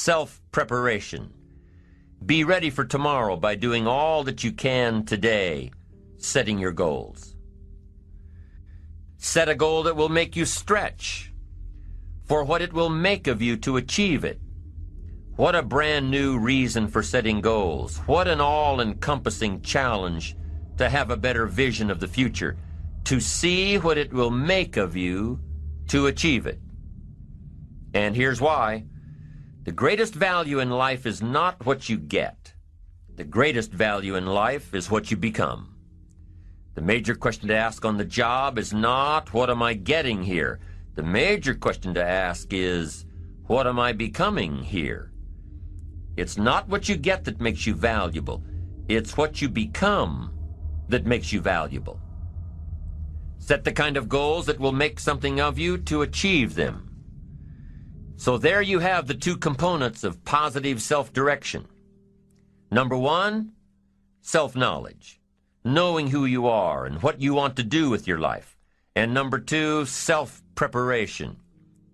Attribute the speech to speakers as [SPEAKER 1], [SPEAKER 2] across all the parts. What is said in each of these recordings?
[SPEAKER 1] Self-preparation. Be ready for tomorrow by doing all that you can today, setting your goals. Set a goal that will make you stretch for what it will make of you to achieve it. What a brand new reason for setting goals. What an all-encompassing challenge to have a better vision of the future, to see what it will make of you to achieve it. And here's why. The greatest value in life is not what you get. The greatest value in life is what you become. The major question to ask on the job is not, what am I getting here? The major question to ask is, what am I becoming here? It's not what you get that makes you valuable. It's what you become that makes you valuable. Set the kind of goals that will make something of you to achieve them. So there you have the two components of positive self-direction. Number one, self-knowledge, knowing who you are and what you want to do with your life. And number two, self-preparation,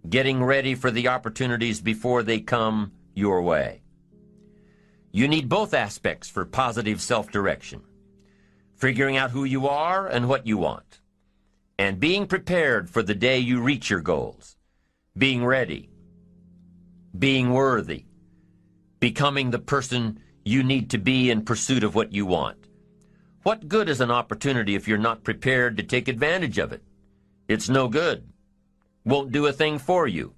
[SPEAKER 1] getting ready for the opportunities before they come your way. You need both aspects for positive self-direction, figuring out who you are and what you want, and being prepared for the day you reach your goals, being ready, being worthy, becoming the person you need to be in pursuit of what you want. What good is an opportunity if you're not prepared to take advantage of it? It's no good. Won't do a thing for you.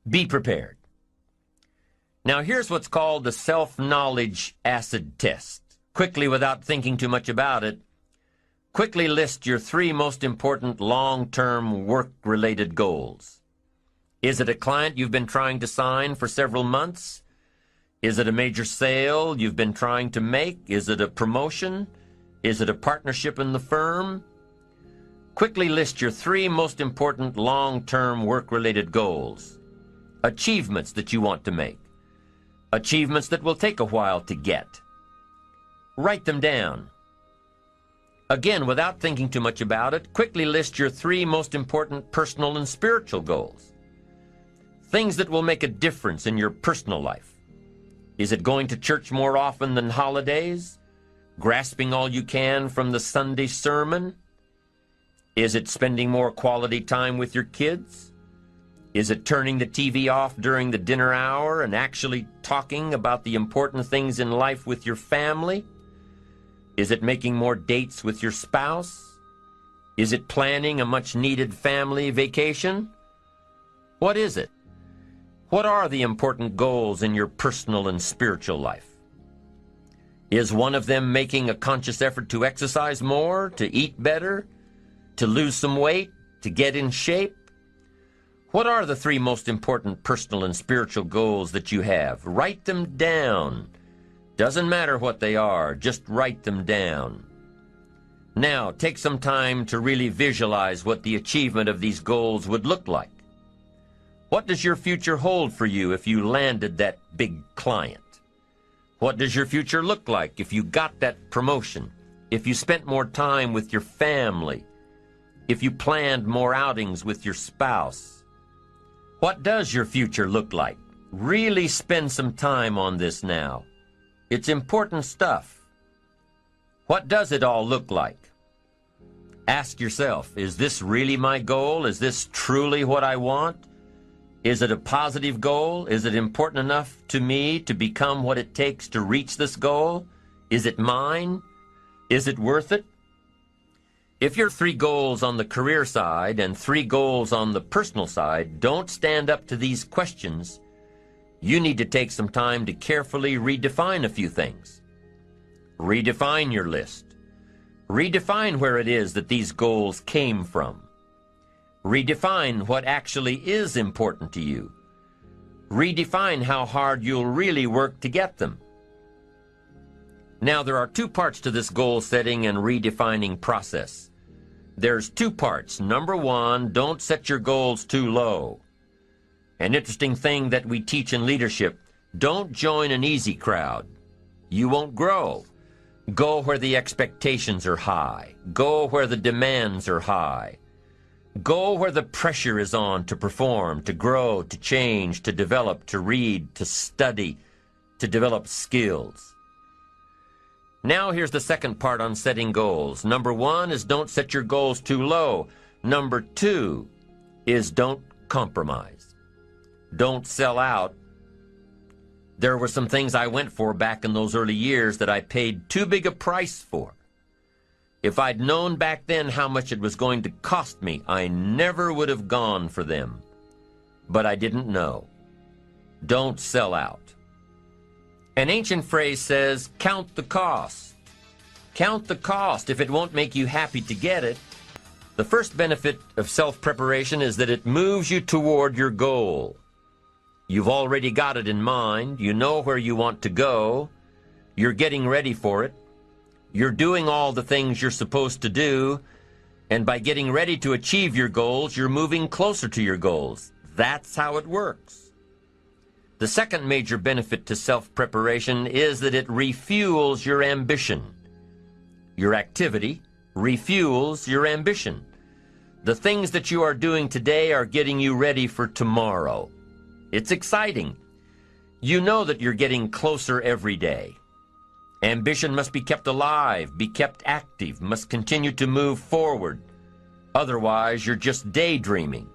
[SPEAKER 1] Be prepared. Now here's what's called the self-knowledge acid test. Quickly, without thinking too much about it, quickly list your three most important long-term work-related goals. Is it a client you've been trying to sign for several months? Is it a major sale you've been trying to make? Is it a promotion? Is it a partnership in the firm? Quickly list your three most important long-term work-related goals. Achievements that you want to make. Achievements that will take a while to get. Write them down. Again, without thinking too much about it, quickly list your three most important personal and spiritual goals. Things that will make a difference in your personal life. Is it going to church more often than holidays? Grasping all you can from the Sunday sermon? Is it spending more quality time with your kids? Is it turning the TV off during the dinner hour and actually talking about the important things in life with your family? Is it making more dates with your spouse? Is it planning a much-needed family vacation? What is it? What are the important goals in your personal and spiritual life? Is one of them making a conscious effort to exercise more, to eat better, to lose some weight, to get in shape? What are the three most important personal and spiritual goals that you have? Write them down. Doesn't matter what they are, just write them down. Now, take some time to really visualize what the achievement of these goals would look like. What does your future hold for you if you landed that big client? What does your future look like if you got that promotion? If you spent more time with your family? If you planned more outings with your spouse? What does your future look like? Really spend some time on this now. It's important stuff. What does it all look like? Ask yourself, is this really my goal? Is this truly what I want? Is it a positive goal? Is it important enough to me to become what it takes to reach this goal? Is it mine? Is it worth it? If your three goals on the career side and three goals on the personal side don't stand up to these questions, you need to take some time to carefully redefine a few things. Redefine your list. Redefine where it is that these goals came from. Redefine what actually is important to you. Redefine how hard you'll really work to get them. Now, there are two parts to this goal setting and redefining process. There's two parts. Number one, don't set your goals too low. An interesting thing that we teach in leadership, don't join an easy crowd. You won't grow. Go where the expectations are high. Go where the demands are high. Go where the pressure is on to perform, to grow, to change, to develop, to read, to study, to develop skills. Now here's the second part on setting goals. Number 1 is don't set your goals too low. Number 2 is don't compromise. Don't sell out. There were some things I went for back in those early years that I paid too big a price for. If I'd known back then how much it was going to cost me, I never would have gone for them. But I didn't know. Don't sell out. An ancient phrase says, count the cost. Count the cost if it won't make you happy to get it. The first benefit of self-preparation is that it moves you toward your goal. You've already got it in mind. You know where you want to go. You're getting ready for it. You're doing all the things you're supposed to do. And by getting ready to achieve your goals, you're moving closer to your goals. That's how it works. The second major benefit to self-preparation is that it refuels your ambition. Your activity refuels your ambition. The things that you are doing today are getting you ready for tomorrow. It's exciting. You know that you're getting closer every day. Ambition must be kept alive, be kept active, must continue to move forward. Otherwise, you're just daydreaming.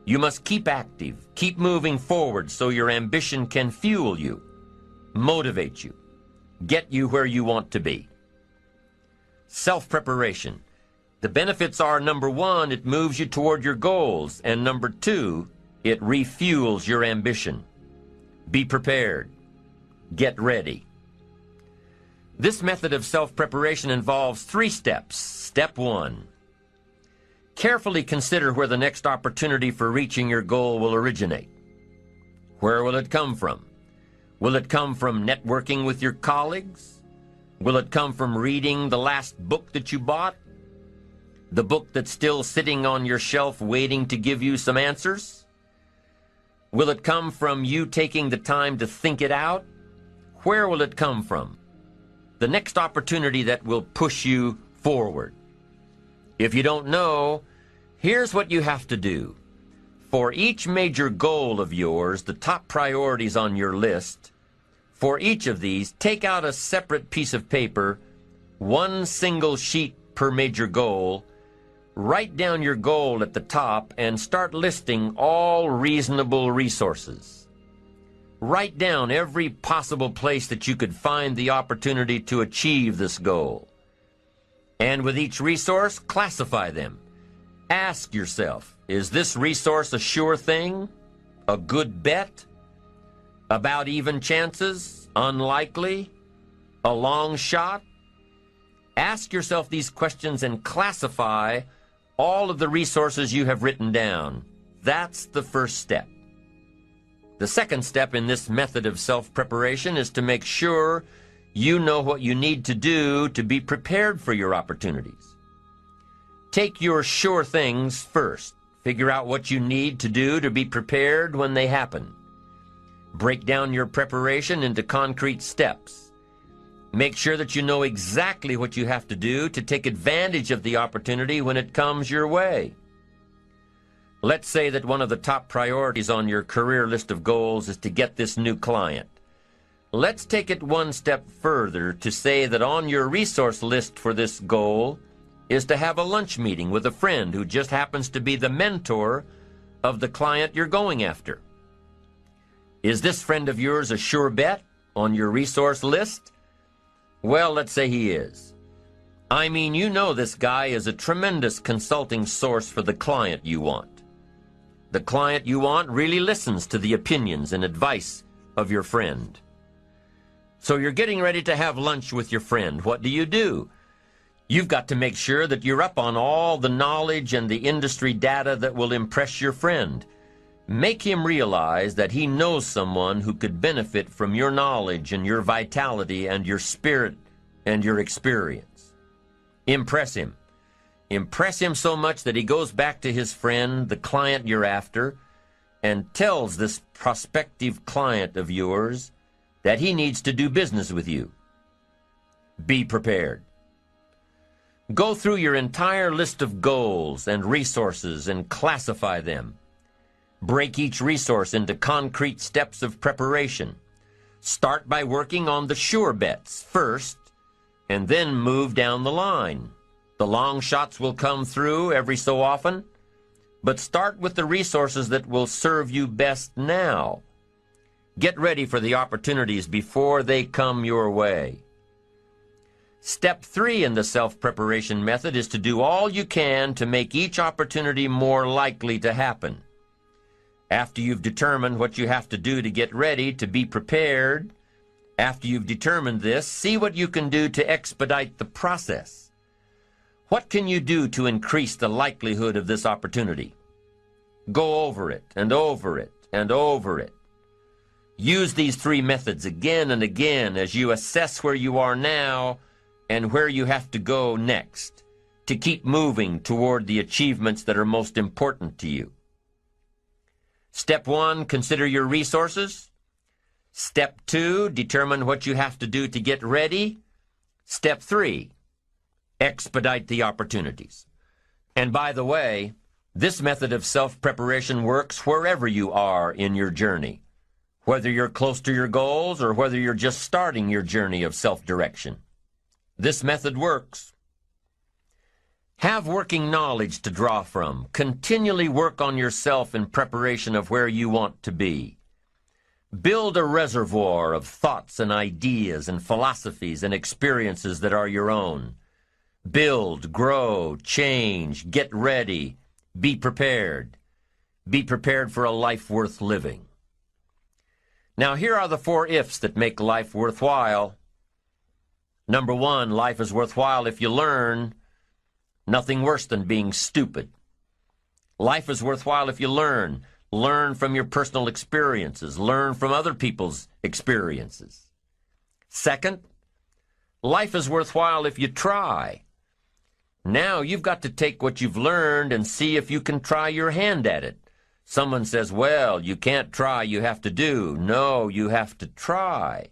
[SPEAKER 1] You must keep active, keep moving forward so your ambition can fuel you, motivate you, get you where you want to be. Self-preparation. The benefits are, number 1, it moves you toward your goals, and number 2, it refuels your ambition. Be prepared. Get ready. This method of self-preparation involves 3 steps. Step 1. Carefully consider where the next opportunity for reaching your goal will originate. Where will it come from? Will it come from networking with your colleagues? Will it come from reading the last book that you bought? The book that's still sitting on your shelf waiting to give you some answers? Will it come from you taking the time to think it out? Where will it come from? The next opportunity that will push you forward. If you don't know, here's what you have to do. For each major goal of yours, the top priorities on your list, for each of these, take out a separate piece of paper, 1 single sheet per major goal, write down your goal at the top, and start listing all reasonable resources. Write down every possible place that you could find the opportunity to achieve this goal. And with each resource, classify them. Ask yourself, is this resource a sure thing? A good bet? About even chances? Unlikely? A long shot? Ask yourself these questions and classify all of the resources you have written down. That's the first step. The second step in this method of self-preparation is to make sure you know what you need to do to be prepared for your opportunities. Take your sure things first. Figure out what you need to do to be prepared when they happen. Break down your preparation into concrete steps. Make sure that you know exactly what you have to do to take advantage of the opportunity when it comes your way. Let's say that one of the top priorities on your career list of goals is to get this new client. Let's take it 1 step further to say that on your resource list for this goal is to have a lunch meeting with a friend who just happens to be the mentor of the client you're going after. Is this friend of yours a sure bet on your resource list? Well, let's say he is. I mean, you know this guy is a tremendous consulting source for the client you want. The client you want really listens to the opinions and advice of your friend. So you're getting ready to have lunch with your friend. What do? You've got to make sure that you're up on all the knowledge and the industry data that will impress your friend. Make him realize that he knows someone who could benefit from your knowledge and your vitality and your spirit and your experience. Impress him. Impress him so much that he goes back to his friend, the client you're after, and tells this prospective client of yours that he needs to do business with you. Be prepared. Go through your entire list of goals and resources and classify them. Break each resource into concrete steps of preparation. Start by working on the sure bets first, and then move down the line. The long shots will come through every so often, but start with the resources that will serve you best now. Get ready for the opportunities before they come your way. Step 3 in the self-preparation method is to do all you can to make each opportunity more likely to happen. After you've determined what you have to do to get ready, to be prepared, after you've determined this, see what you can do to expedite the process. What can you do to increase the likelihood of this opportunity? Go over it and over it and over it. Use these 3 methods again and again as you assess where you are now and where you have to go next to keep moving toward the achievements that are most important to you. Step 1, consider your resources. Step 2, determine what you have to do to get ready. Step 3, expedite the opportunities. And by the way, this method of self-preparation works wherever you are in your journey, whether you're close to your goals or whether you're just starting your journey of self-direction. This method works. Have working knowledge to draw from. Continually work on yourself in preparation of where you want to be. Build a reservoir of thoughts and ideas and philosophies and experiences that are your own. Build, grow, change, get ready, be prepared. Be prepared for a life worth living. Now here are the 4 ifs that make life worthwhile. Number 1, life is worthwhile if you learn. Nothing worse than being stupid. Life is worthwhile if you learn. Learn from your personal experiences. Learn from other people's experiences. Second, life is worthwhile if you try. Now you've got to take what you've learned and see if you can try your hand at it. Someone says, well, you can't try, you have to do. No, you have to try.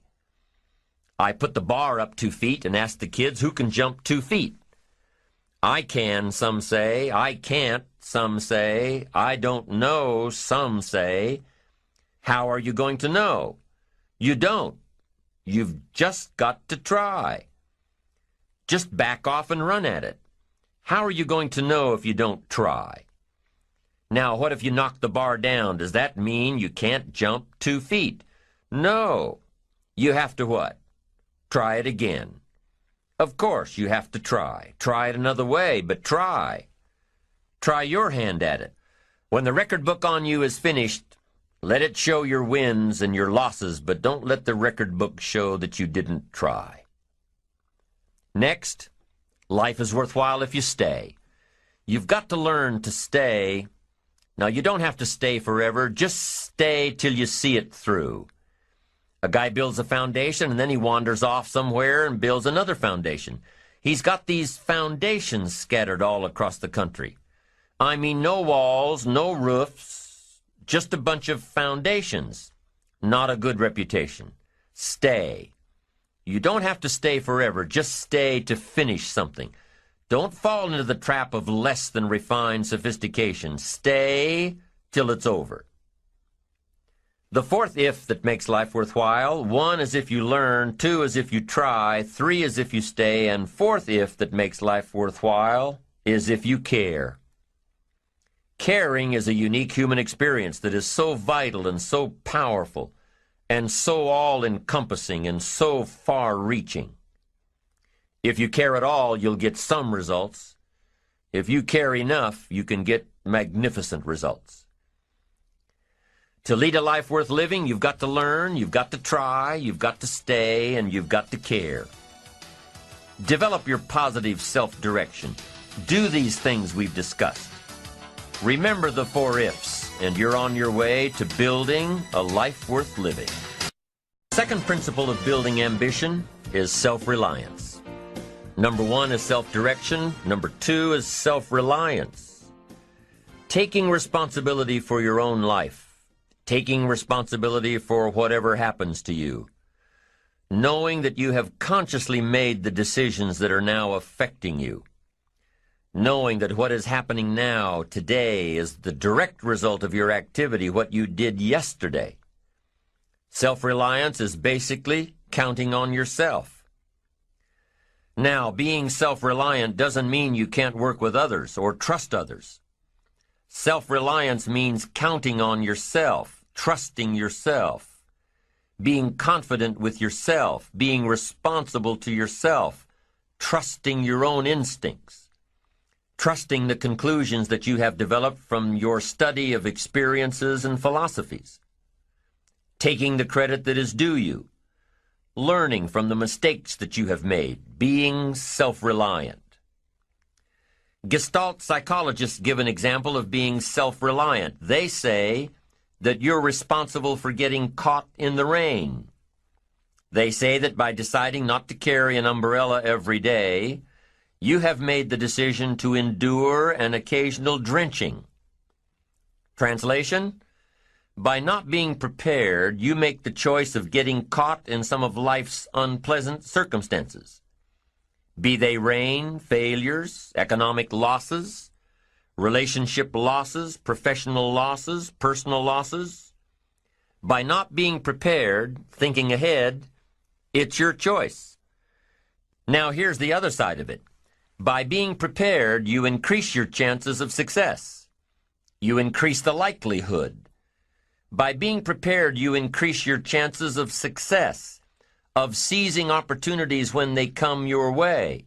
[SPEAKER 1] I put the bar up 2 feet and asked the kids who can jump 2 feet. I can, some say. I can't, some say. I don't know, some say. How are you going to know? You don't. You've just got to try. Just back off and run at it. How are you going to know if you don't try? Now, what if you knock the bar down? Does that mean you can't jump 2 feet? No. You have to what? Try it again. Of course, you have to try. Try it another way, but try. Try your hand at it. When the record book on you is finished, let it show your wins and your losses, but don't let the record book show that you didn't try. Next, life is worthwhile if you stay. You've got to learn to stay. Now, you don't have to stay forever. Just stay till you see it through. A guy builds a foundation, and then he wanders off somewhere and builds another foundation. He's got these foundations scattered all across the country. I mean, no walls, no roofs, just a bunch of foundations. Not a good reputation. Stay. You don't have to stay forever. Just stay to finish something. Don't fall into the trap of less than refined sophistication. Stay till it's over. The 4th if that makes life worthwhile, 1 is if you learn, 2 is if you try, 3 is if you stay, and 4th if that makes life worthwhile is if you care. Caring is a unique human experience that is so vital and so powerful and so all-encompassing and so far-reaching. If you care at all, you'll get some results. If you care enough, you can get magnificent results. To lead a life worth living, you've got to learn, you've got to try, you've got to stay, and you've got to care. Develop your positive self-direction. Do these things we've discussed. Remember the 4 ifs, and you're on your way to building a life worth living. The second principle of building ambition is self-reliance. Number 1 is self-direction. Number 2 is self-reliance. Taking responsibility for your own life. Taking responsibility for whatever happens to you. Knowing that you have consciously made the decisions that are now affecting you. knowing that what is happening now, today, is the direct result of your activity, what you did yesterday. Self-reliance is basically counting on yourself. Now, being self-reliant doesn't mean you can't work with others or trust others. Self-reliance means counting on yourself, trusting yourself, being confident with yourself, being responsible to yourself, trusting your own instincts, trusting the conclusions that you have developed from your study of experiences and philosophies, taking the credit that is due you, learning from the mistakes that you have made, being self-reliant. Gestalt psychologists give an example of being self-reliant. They say that you're responsible for getting caught in the rain. They say that by deciding not to carry an umbrella every day, you have made the decision to endure an occasional drenching. Translation: by not being prepared, you make the choice of getting caught in some of life's unpleasant circumstances. Be they rain, failures, economic losses, relationship losses, professional losses, personal losses. By not being prepared, thinking ahead, it's your choice. Now here's the other side of it. By being prepared, you increase your chances of success. You increase the likelihood. By being prepared, you increase your chances of success, of seizing opportunities when they come your way,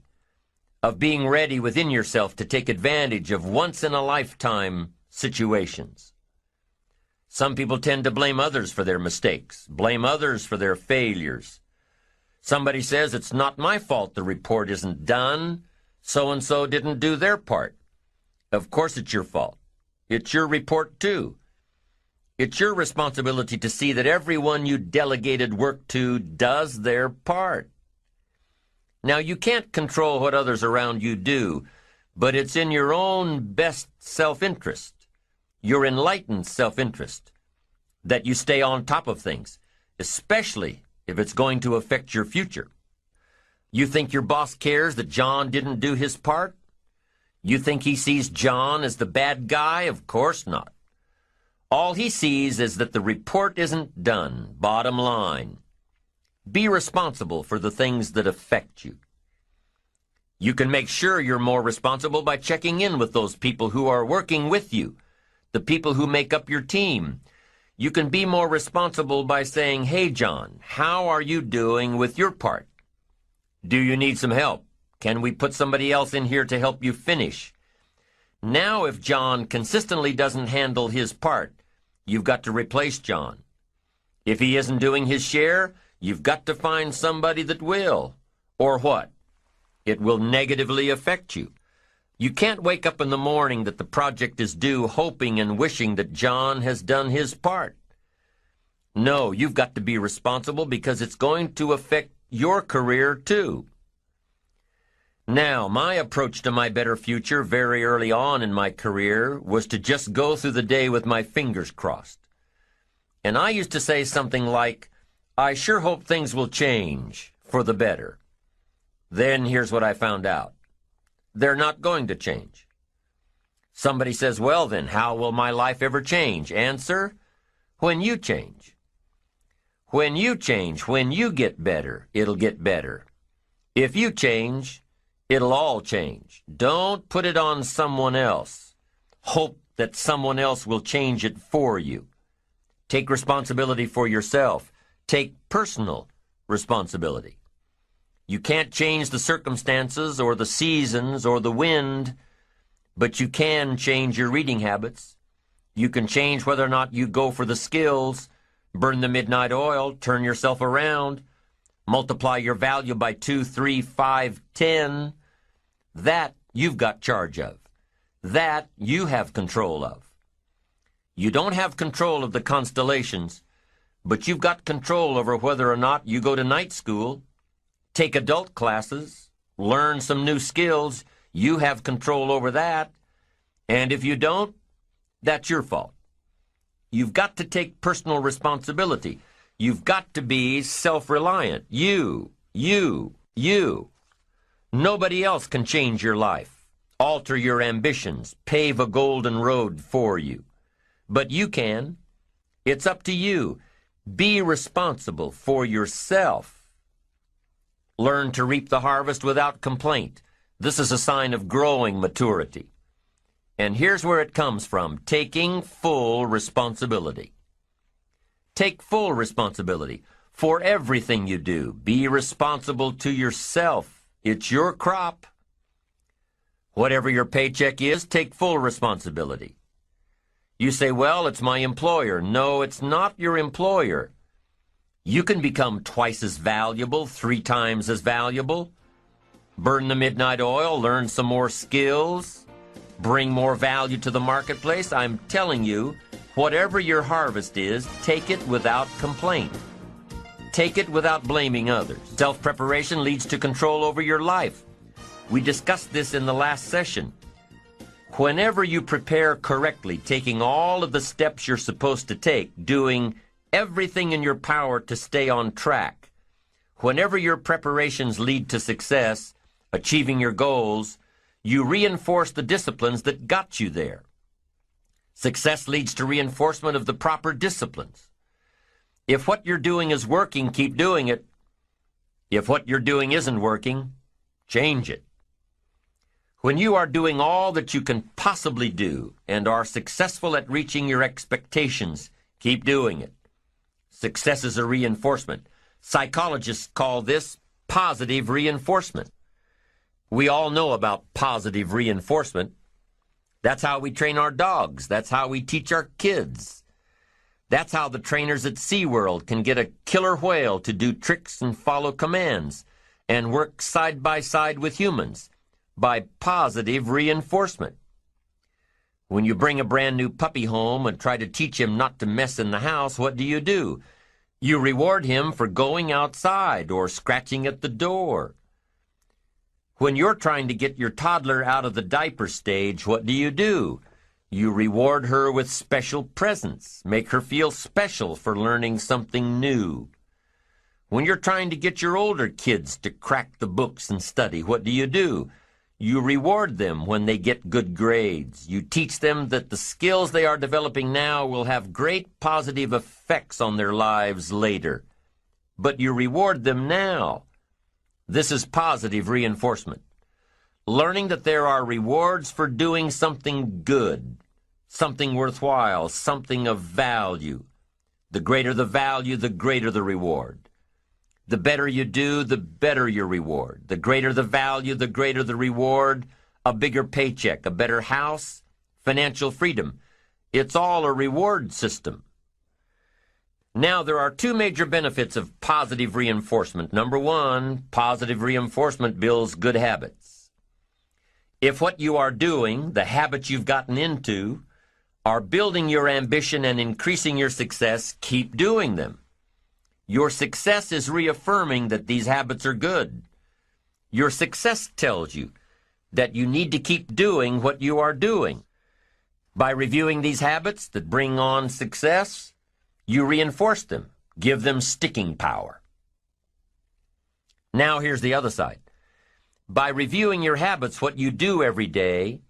[SPEAKER 1] of being ready within yourself to take advantage of once-in-a-lifetime situations. Some people tend to blame others for their mistakes, blame others for their failures. Somebody says, it's not my fault the report isn't done, so-and-so didn't do their part. Of course it's your fault. It's your report too. It's your responsibility to see that everyone you delegated work to does their part. Now, you can't control what others around you do, but it's in your own best self-interest, your enlightened self-interest, that you stay on top of things, especially if it's going to affect your future. You think your boss cares that John didn't do his part? You think he sees John as the bad guy? Of course not. All he sees is that the report isn't done, bottom line. Be responsible for the things that affect you. You can make sure you're more responsible by checking in with those people who are working with you, the people who make up your team. You can be more responsible by saying, hey, John, how are you doing with your part? Do you need some help? Can we put somebody else in here to help you finish? Now, if John consistently doesn't handle his part, you've got to replace John. If he isn't doing his share, you've got to find somebody that will. Or what? It will negatively affect you. You can't wake up in the morning that the project is due hoping and wishing that John has done his part. No, you've got to be responsible because it's going to affect your career too. Now, my approach to my better future very early on in my career was to just go through the day with my fingers crossed. And I used to say something like, I sure hope things will change for the better. Then here's what I found out. They're not going to change. Somebody says, well then, how will my life ever change? Answer, when you change. When you change, when you get better, it'll get better. If you change, it'll all change. Don't put it on someone else. Hope that someone else will change it for you. Take responsibility for yourself. Take personal responsibility. You can't change the circumstances or the seasons or the wind, but you can change your reading habits. You can change whether or not you go for the skills, burn the midnight oil, turn yourself around, multiply your value by 2, 3, 5, 10. That you've got charge of. That you have control of. You don't have control of the constellations, but you've got control over whether or not you go to night school, take adult classes, learn some new skills. You have control over that. And if you don't, that's your fault. You've got to take personal responsibility. You've got to be self-reliant. You. Nobody else can change your life. alter your ambitions, pave a golden road for you. But you can. It's up to you. Be responsible for yourself. Learn to reap the harvest without complaint. This is a sign of growing maturity. And here's where it comes from: taking full responsibility. Take full responsibility for everything you do. Be responsible to yourself. It's your crop. Whatever your paycheck is, take full responsibility. You say, well, it's my employer. No, it's not your employer. You can become twice as valuable, 3 times as valuable. Burn the midnight oil, learn some more skills, bring more value to the marketplace. I'm telling you, whatever your harvest is, take it without complaint. Take it without blaming others. Self-preparation leads to control over your life. We discussed this in the last session. Whenever you prepare correctly, taking all of the steps you're supposed to take, doing everything in your power to stay on track, whenever your preparations lead to success, achieving your goals, you reinforce the disciplines that got you there. Success leads to reinforcement of the proper disciplines. If what you're doing is working, keep doing it. If what you're doing isn't working, change it. When you are doing all that you can possibly do and are successful at reaching your expectations, keep doing it. Success is a reinforcement. Psychologists call this positive reinforcement. We all know about positive reinforcement. That's how we train our dogs. That's how we teach our kids. That's how the trainers at SeaWorld can get a killer whale to do tricks and follow commands and work side by side with humans, by positive reinforcement. When you bring a brand new puppy home and try to teach him not to mess in the house, what do? You reward him for going outside or scratching at the door. When you're trying to get your toddler out of the diaper stage, what do? You reward her with special presents, make her feel special for learning something new. When you're trying to get your older kids to crack the books and study, what do? You reward them when they get good grades. You teach them that the skills they are developing now will have great positive effects on their lives later. But you reward them now. This is positive reinforcement. Learning that there are rewards for doing something good, something worthwhile, something of value. The greater the value, the greater the reward. The better you do, the better your reward. The greater the value, the greater the reward. A bigger paycheck, a better house, financial freedom. It's all a reward system. Now, there are 2 major benefits of positive reinforcement. Number 1, positive reinforcement builds good habits. If what you are doing, the habits you've gotten into, are building your ambition and increasing your success, keep doing them. Your success is reaffirming that these habits are good. Your success tells you that you need to keep doing what you are doing. By reviewing these habits that bring on success, you reinforce them, give them sticking power. Now here's the other side. By reviewing your habits, what you do every day,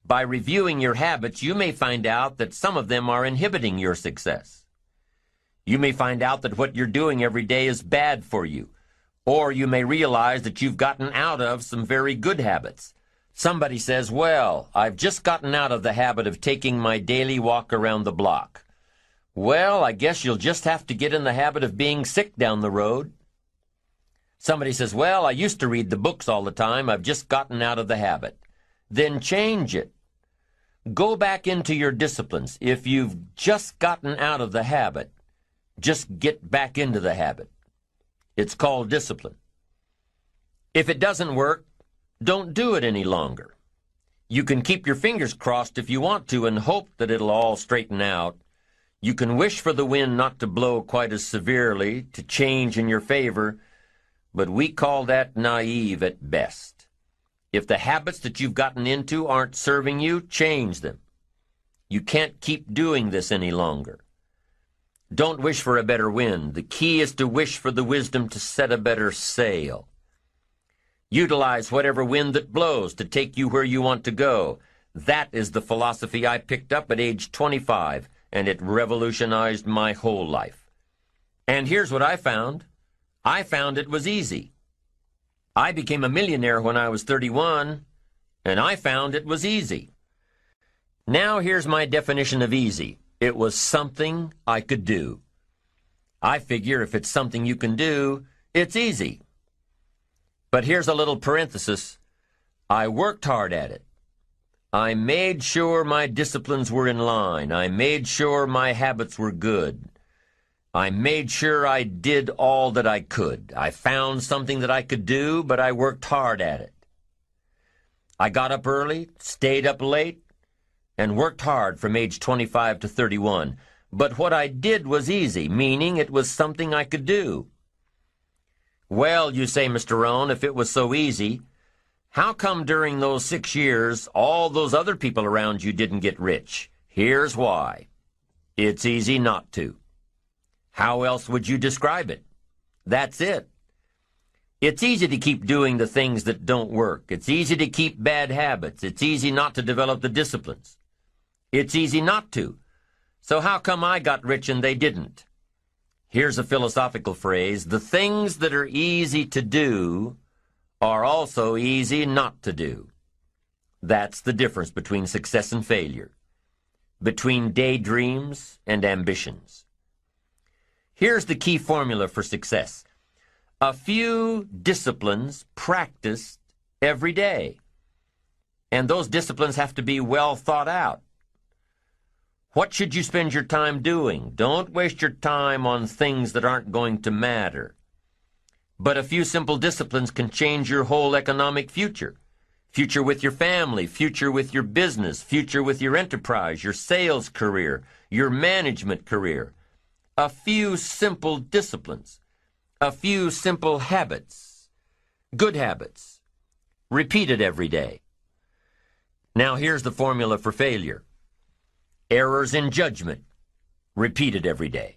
[SPEAKER 1] by reviewing your habits, you may find out that some of them are inhibiting your success. You may find out that what you're doing every day is bad for you, or you may realize that you've gotten out of some very good habits. Somebody says, well, I've just gotten out of the habit of taking my daily walk around the block. Well, I guess you'll just have to get in the habit of being sick down the road. Somebody says, well, I used to read the books all the time. I've just gotten out of the habit. Then change it. Go back into your disciplines. If you've just gotten out of the habit, just get back into the habit. It's called discipline. If it doesn't work, don't do it any longer. You can keep your fingers crossed if you want to and hope that it'll all straighten out. You can wish for the wind not to blow quite as severely, to change in your favor, but we call that naive at best. If the habits that you've gotten into aren't serving you, change them. You can't keep doing this any longer. Don't wish for a better wind. The key is to wish for the wisdom to set a better sail. Utilize whatever wind that blows to take you where you want to go. That is the philosophy I picked up at age 25, and it revolutionized my whole life. And here's what I found. I found it was easy. I became a millionaire when I was 31, and I found it was easy. Now here's my definition of easy. It was something I could do. I figure if it's something you can do, it's easy. But here's a little parenthesis. I worked hard at it. I made sure my disciplines were in line. I made sure my habits were good. I made sure I did all that I could. I found something that I could do, but I worked hard at it. I got up early, stayed up late, and worked hard from age 25 to 31. But what I did was easy, meaning it was something I could do. Well, you say, Mr. Rohn, if it was so easy, how come during those 6 years all those other people around you didn't get rich? Here's why. It's easy not to. How else would you describe it? That's it. It's easy to keep doing the things that don't work. It's easy to keep bad habits. It's easy not to develop the disciplines. It's easy not to. So how come I got rich and they didn't? Here's a philosophical phrase. The things that are easy to do are also easy not to do. That's the difference between success and failure, between daydreams and ambitions. Here's the key formula for success. A few disciplines practiced every day. And those disciplines have to be well thought out. What should you spend your time doing? Don't waste your time on things that aren't going to matter. But a few simple disciplines can change your whole economic future. Future with your family, future with your business, future with your enterprise, your sales career, your management career. A few simple disciplines, a few simple habits, good habits, repeated every day. Now here's the formula for failure. Errors in judgment, repeated every day.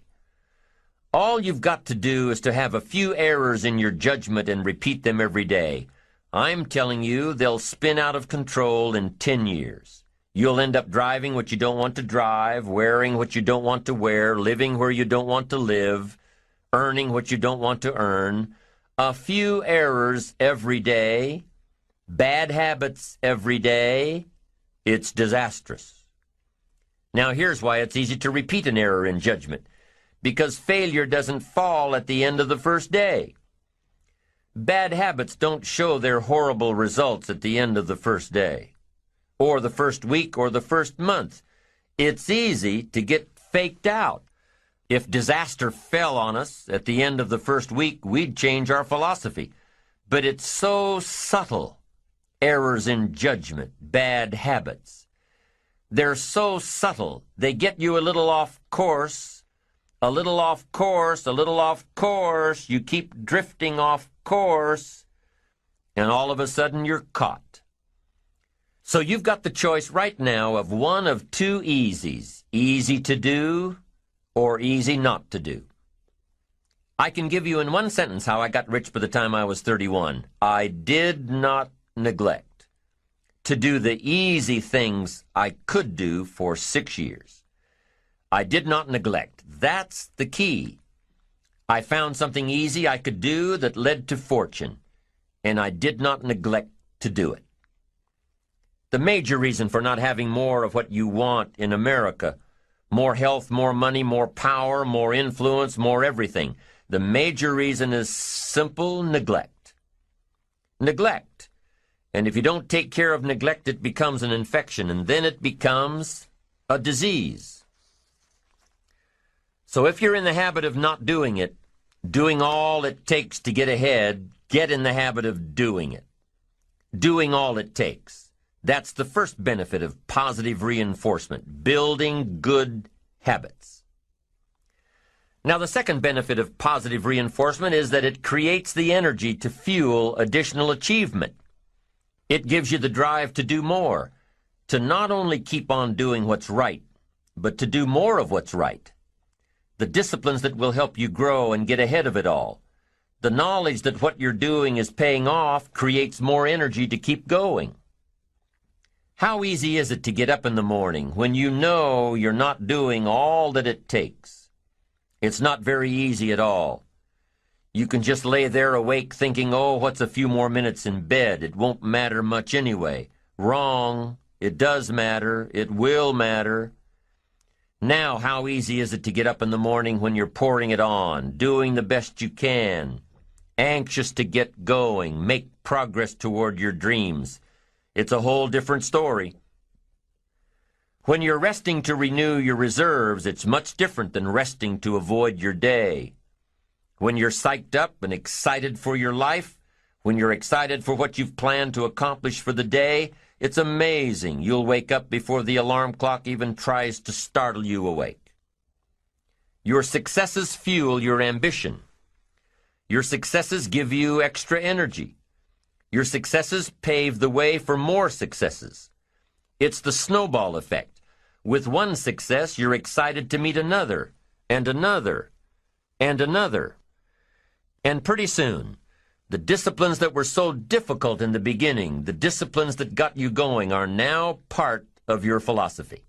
[SPEAKER 1] All you've got to do is to have a few errors in your judgment and repeat them every day. I'm telling you, they'll spin out of control in 10 years. You'll end up driving what you don't want to drive, wearing what you don't want to wear, living where you don't want to live, earning what you don't want to earn. A few errors every day, bad habits every day. It's disastrous. Now here's why it's easy to repeat an error in judgment. Because failure doesn't fall at the end of the first day. Bad habits don't show their horrible results at the end of the first day, or the first week, or the first month. It's easy to get faked out. If disaster fell on us at the end of the first week, we'd change our philosophy. But it's so subtle. Errors in judgment, bad habits. They're so subtle. They get you a little off course, a little off course, a little off course. You keep drifting off course, and all of a sudden you're caught. So you've got the choice right now of one of two easies, easy to do or easy not to do. I can give you in one sentence how I got rich by the time I was 31. I did not neglect to do the easy things I could do for 6 years. I did not neglect. That's the key. I found something easy I could do that led to fortune, and I did not neglect to do it. The major reason for not having more of what you want in America, more health, more money, more power, more influence, more everything, the major reason is simple neglect. Neglect. And if you don't take care of neglect, it becomes an infection, and then it becomes a disease. So if you're in the habit of not doing it, doing all it takes to get ahead, get in the habit of doing it. Doing all it takes. That's the first benefit of positive reinforcement, building good habits. Now, the second benefit of positive reinforcement is that it creates the energy to fuel additional achievement. It gives you the drive to do more, to not only keep on doing what's right, but to do more of what's right. The disciplines that will help you grow and get ahead of it all. The knowledge that what you're doing is paying off creates more energy to keep going. How easy is it to get up in the morning when you know you're not doing all that it takes? It's not very easy at all. You can just lay there awake thinking, oh, what's a few more minutes in bed? It won't matter much anyway. Wrong. It does matter. It will matter. Now, how easy is it to get up in the morning when you're pouring it on, doing the best you can, anxious to get going, make progress toward your dreams? It's a whole different story. When you're resting to renew your reserves, it's much different than resting to avoid your day. When you're psyched up and excited for your life, when you're excited for what you've planned to accomplish for the day, it's amazing. You'll wake up before the alarm clock even tries to startle you awake. Your successes fuel your ambition. Your successes give you extra energy. Your successes pave the way for more successes. It's the snowball effect. With one success, you're excited to meet another, and another, and another. And pretty soon, the disciplines that were so difficult in the beginning, the disciplines that got you going, are now part of your philosophy.